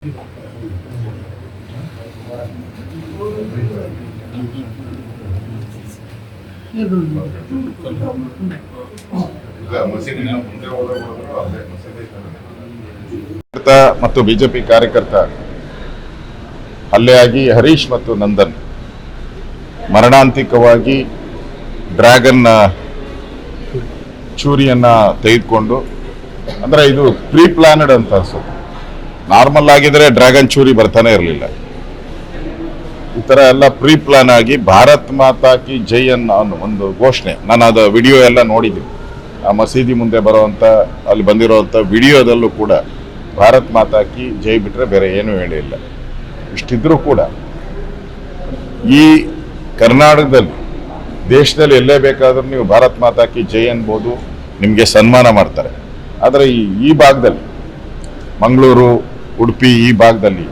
ಮತ್ತು ಬಿಜೆಪಿ ಕಾರ್ಯಕರ್ತ ಹಲ್ಲೆಯಾಗಿ ಹರೀಶ್ ಮತ್ತು ನಂದನ್ ಮರಣಾಂತಿಕವಾಗಿ ಡ್ರ್ಯಾಗನ್ ಚೂರಿಯನ್ನ ತೆಗೆದುಕೊಂಡು, ಅಂದ್ರೆ ಇದು ಪ್ರೀ ಪ್ಲಾನಡ್ ಅಂತ ಅನ್ಸುತ್ತೆ. ನಾರ್ಮಲ್ ಆಗಿದ್ರೆ ಡ್ರ್ಯಾಗನ್ ಚೂರಿ ಬರ್ತಾನೆ ಇರಲಿಲ್ಲ. ಈ ತರ ಎಲ್ಲ ಪ್ರೀ ಪ್ಲಾನ್ ಆಗಿ ಭಾರತ್ ಮಾತಾ ಕಿ ಜೈ ಅನ್ನೋ ಒಂದು ಘೋಷಣೆ, ನಾನು ಅದು ವಿಡಿಯೋ ಎಲ್ಲ ನೋಡಿದ್ದೀನಿ. ಆ ಮಸೀದಿ ಮುಂದೆ ಬರುವಂತ ಅಲ್ಲಿ ಬಂದಿರುವಂತ ವಿಡಿಯೋದಲ್ಲೂ ಕೂಡ ಭಾರತ್ ಮಾತಾ ಕಿ ಜೈ ಬಿಟ್ರೆ ಬೇರೆ ಏನೂ ಹೇಳಿಲ್ಲ. ಇಷ್ಟಿದ್ರೂ ಕೂಡ ಈ ಕರ್ನಾಟಕದಲ್ಲಿ, ದೇಶದಲ್ಲಿ ಎಲ್ಲೇ ಬೇಕಾದ್ರೂ ನೀವು ಭಾರತ್ ಮಾತಾ ಕಿ ಜೈ ಅನ್ಬೋದು, ನಿಮಗೆ ಸನ್ಮಾನ ಮಾಡ್ತಾರೆ. ಆದರೆ ಈ ಭಾಗದಲ್ಲಿ, ಮಂಗಳೂರು, ಉಡುಪಿ ಈ ಭಾಗದಲ್ಲಿ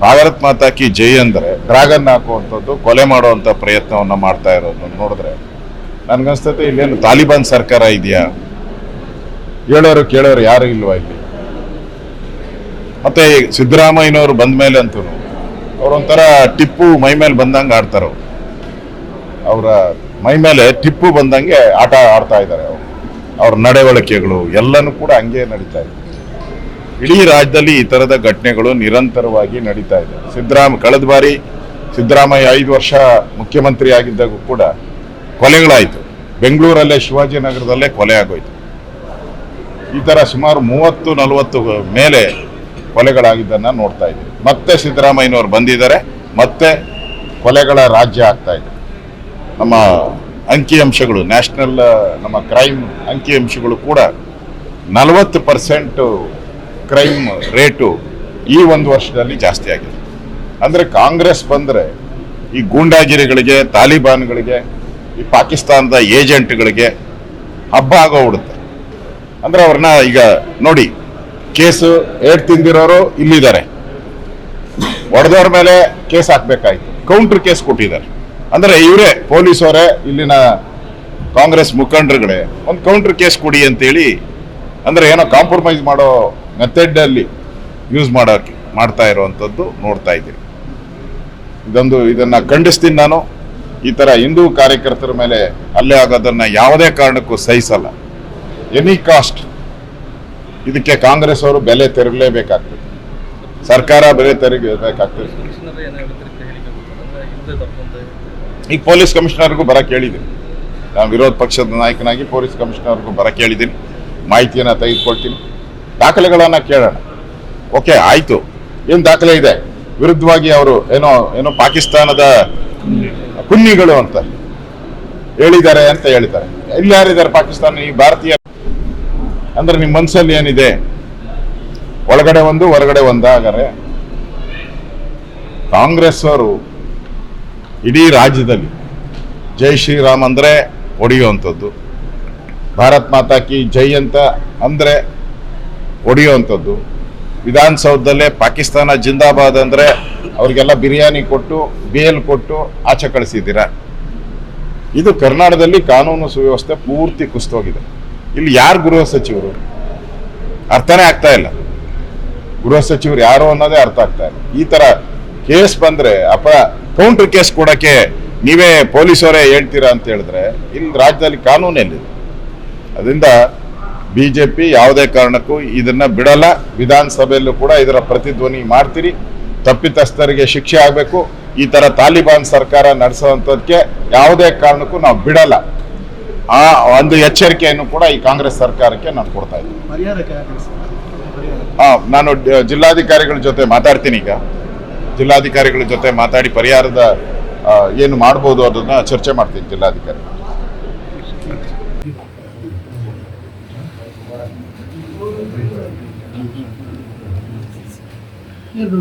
ಭಾರತ್ ಮಾತಾ ಕಿ ಜೈ ಅಂದರೆ ಡ್ರ್ಯಾಗನ್ ಹಾಕುವಂಥದ್ದು, ಕೊಲೆ ಮಾಡುವಂಥ ಪ್ರಯತ್ನವನ್ನು ಮಾಡ್ತಾ ಇರೋದು ನೋಡಿದ್ರೆ ನನ್ಗನ್ಸ್ತತೆ ಇಲ್ಲೇನು ತಾಲಿಬಾನ್ ಸರ್ಕಾರ ಇದೆಯಾ? ಹೇಳೋರು ಕೇಳೋರು ಯಾರು ಇಲ್ವಾ ಇಲ್ಲಿ? ಮತ್ತೆ ಸಿದ್ದರಾಮಯ್ಯನವರು ಬಂದ ಮೇಲೆ ಅಂತೂ ಅವರೊಂಥರ ಟಿಪ್ಪು ಮೈ ಮೇಲೆ ಬಂದಂಗೆ ಆಡ್ತಾರೆ. ಅವರ ಮೈ ಮೇಲೆ ಟಿಪ್ಪು ಬಂದಂಗೆ ಆಟ ಆಡ್ತಾ ಇದ್ದಾರೆ. ಅವ್ರ ನಡವಳಿಕೆಗಳು ಎಲ್ಲನೂ ಕೂಡ ಹಂಗೆ ನಡೀತಾ ಇದೆ. ಇಡೀ ರಾಜ್ಯದಲ್ಲಿ ಈ ತರದ ಘಟನೆಗಳು ನಿರಂತರವಾಗಿ ನಡೀತಾ ಇದೆ. ಕಳೆದ ಬಾರಿ ಸಿದ್ದರಾಮಯ್ಯ 5 ವರ್ಷ ಮುಖ್ಯಮಂತ್ರಿ ಆಗಿದ್ದಾಗ ಕೂಡ ಕೊಲೆಗಳಾಯಿತು. ಬೆಂಗಳೂರಲ್ಲೇ, ಶಿವಾಜಿನಗರದಲ್ಲೇ ಕೊಲೆ ಆಗೋಯ್ತು. ಈ ತರ ಸುಮಾರು 30-40 ಮೇಲೆ ಕೊಲೆಗಳಾಗಿದ್ದನ್ನ ನೋಡ್ತಾ ಇದ್ದೀವಿ. ಮತ್ತೆ ಸಿದ್ದರಾಮಯ್ಯನವರು ಬಂದಿದ್ದಾರೆ, ಮತ್ತೆ ಕೊಲೆಗಳ ರಾಜ್ಯ ಆಗ್ತಾ ಇದೆ. ನಮ್ಮ ಅಂಕಿಅಂಶಗಳು, ನ್ಯಾಷನಲ್ ನಮ್ಮ ಕ್ರೈಮ್ ಅಂಕಿಅಂಶಗಳು ಕೂಡ 40% ಕ್ರೈಮ್ ರೇಟು ಈ 1 ವರ್ಷದಲ್ಲಿ ಜಾಸ್ತಿ ಆಗಿದೆ. ಅಂದರೆ ಕಾಂಗ್ರೆಸ್ ಬಂದರೆ ಈ ಗೂಂಡಾಗಿರಿಗಳಿಗೆ, ತಾಲಿಬಾನ್ಗಳಿಗೆ, ಈ ಪಾಕಿಸ್ತಾನದ ಏಜೆಂಟ್ಗಳಿಗೆ ಹಬ್ಬ ಆಗೋಗ್ಬಿಡುತ್ತೆ. ಅಂದರೆ ಅವ್ರನ್ನ ಈಗ ನೋಡಿ, ಕೇಸು ತಿಂದಿರೋರು ಇಲ್ಲಿದ್ದಾರೆ, ಹೊಡೆದವ್ರ ಮೇಲೆ ಕೇಸ್ ಹಾಕ್ಬೇಕಾಯ್ತು, ಕೌಂಟರ್ ಕೇಸ್ ಕೊಟ್ಟಿದ್ದಾರೆ. ಅಂದರೆ ಇವರೇ ಪೊಲೀಸವರೇ, ಇಲ್ಲಿನ ಕಾಂಗ್ರೆಸ್ ಮುಖಂಡರುಗಳೇ ಒಂದು ಕೌಂಟರ್ ಕೇಸ್ ಕೊಡಿ ಅಂತೇಳಿ, ಅಂದರೆ ಏನೋ ಕಾಂಪ್ರಮೈಸ್ ಮಾಡೋ ಮೆಥಡ್ ಅಲ್ಲಿ ಯೂಸ್ ಮಾಡ್ತಾ ಇರುವಂಥದ್ದು ನೋಡ್ತಾ ಇದ್ದೀವಿ. ಇದನ್ನ ಖಂಡಿಸ್ತೀನಿ ನಾನು. ಈ ತರ ಹಿಂದೂ ಕಾರ್ಯಕರ್ತರ ಮೇಲೆ ಹಲ್ಲೆ ಆಗೋದನ್ನ ಯಾವುದೇ ಕಾರಣಕ್ಕೂ ಸಹಿಸಲ್ಲ. ಎನಿ ಕಾಸ್ಟ್ ಇದಕ್ಕೆ ಕಾಂಗ್ರೆಸ್ ಅವರು ಬೆಲೆ ತೆರಲೇಬೇಕಾಗ್ತದೆ, ಸರ್ಕಾರ ಬೆಲೆ ತೆರಬೇಕಾಗ್ತದೆ. ಈಗ ಪೊಲೀಸ್ ಕಮಿಷನರ್ಗೂ ಬರಕ್ಕೆ ಹೇಳಿದ್ದೀನಿ, ನಾನು ವಿರೋಧ ಪಕ್ಷದ ನಾಯಕನಾಗಿ ಪೊಲೀಸ್ ಕಮಿಷನರ್ಗೂ ಬರಕ್ಕೆ ಹೇಳಿದ್ದೀನಿ. ಮಾಹಿತಿಯನ್ನು ತೆಗೆದುಕೊಳ್ತೀನಿ, ದಾಖಲೆಗಳನ್ನ ಕೇಳೋಣ. ಓಕೆ ಆಯ್ತು, ಏನು ದಾಖಲೆ ಇದೆ? ವಿರುದ್ಧವಾಗಿ ಅವರು ಏನೋ ಪಾಕಿಸ್ತಾನದ ಕುನ್ನಿಗಳು ಅಂತ ಹೇಳಿದ್ದಾರೆ ಅಂತ ಹೇಳ್ತಾರೆ. ಇಲ್ಲಿ ಯಾರಿದ್ದಾರೆ ಪಾಕಿಸ್ತಾನ? ಈ ಭಾರತೀಯ ಅಂದ್ರೆ ನಿಮ್ಮ ಮನಸ್ಸಲ್ಲಿ ಏನಿದೆ? ಒಳಗಡೆ ಒಂದು ಹೊರಗಡೆ ಒಂದಾಗರೆ ಕಾಂಗ್ರೆಸ್ ಅವರು ಇಡೀ ರಾಜ್ಯದಲ್ಲಿ ಜೈ ಶ್ರೀರಾಮ್ ಅಂದ್ರೆ ಹೊಡೆಯುವಂಥದ್ದು, ಭಾರತ್ ಮಾತಾ ಕಿ ಜೈ ಅಂತ ಅಂದ್ರೆ ಹೊಡೆಯುವಂಥದ್ದು, ವಿಧಾನಸೌಧದಲ್ಲೇ ಪಾಕಿಸ್ತಾನ ಜಿಂದಾಬಾದ್ ಅಂದ್ರೆ ಅವ್ರಿಗೆಲ್ಲ ಬಿರಿಯಾನಿ ಕೊಟ್ಟು ಬೇಲ್ ಕೊಟ್ಟು ಆಚೆ ಕಳಿಸಿದ್ದೀರಾ. ಇದು ಕರ್ನಾಟಕದಲ್ಲಿ ಕಾನೂನು ಸುವ್ಯವಸ್ಥೆ ಪೂರ್ತಿ ಕುಸಿದೋಗಿದೆ. ಇಲ್ಲಿ ಯಾರು ಗೃಹ ಸಚಿವರು ಅರ್ಥನೇ ಆಗ್ತಾ ಇಲ್ಲ. ಗೃಹ ಸಚಿವರು ಯಾರು ಅನ್ನೋದೇ ಅರ್ಥ ಆಗ್ತಾ ಇಲ್ಲ. ಈ ತರ ಕೇಸ್ ಬಂದ್ರೆ ಕೌಂಟರ್ ಕೇಸ್ ಕೊಡಕ್ಕೆ ನೀವೇ ಪೊಲೀಸವರೇ ಹೇಳ್ತೀರಾ ಅಂತ ಹೇಳಿದ್ರೆ ಇಲ್ಲಿ ರಾಜ್ಯದಲ್ಲಿ ಕಾನೂನು ಎಲ್ಲಿದೆ? ಅದರಿಂದ ಬಿಜೆಪಿ ಯಾವುದೇ ಕಾರಣಕ್ಕೂ ಇದನ್ನ ಬಿಡಲ್ಲ. ವಿಧಾನಸಭೆಯಲ್ಲೂ ಕೂಡ ಇದರ ಪ್ರತಿಧ್ವನಿ ಮಾಡ್ತೀರಿ. ತಪ್ಪಿತಸ್ಥರಿಗೆ ಶಿಕ್ಷೆ ಆಗಬೇಕು. ಈ ತರ ತಾಲಿಬಾನ್ ಸರ್ಕಾರ ನಡೆಸುವಂಥದ್ದಕ್ಕೆ ಯಾವುದೇ ಕಾರಣಕ್ಕೂ ನಾವು ಬಿಡಲ್ಲ. ಆ ಒಂದು ಎಚ್ಚರಿಕೆಯನ್ನು ಕೂಡ ಈ ಕಾಂಗ್ರೆಸ್ ಸರ್ಕಾರಕ್ಕೆ ನಾನು ಕೊಡ್ತಾ ಇದ್ದೀನಿ. ನಾನು ಜಿಲ್ಲಾಧಿಕಾರಿಗಳ ಜೊತೆ ಮಾತಾಡ್ತೀನಿ. ಈಗ ಜಿಲ್ಲಾಧಿಕಾರಿಗಳ ಜೊತೆ ಮಾತಾಡಿ ಪರಿಹಾರದ ಏನು ಮಾಡ್ಬೋದು ಅದನ್ನ ಚರ್ಚೆ ಮಾಡ್ತೀನಿ ಜಿಲ್ಲಾಧಿಕಾರಿ. Yes,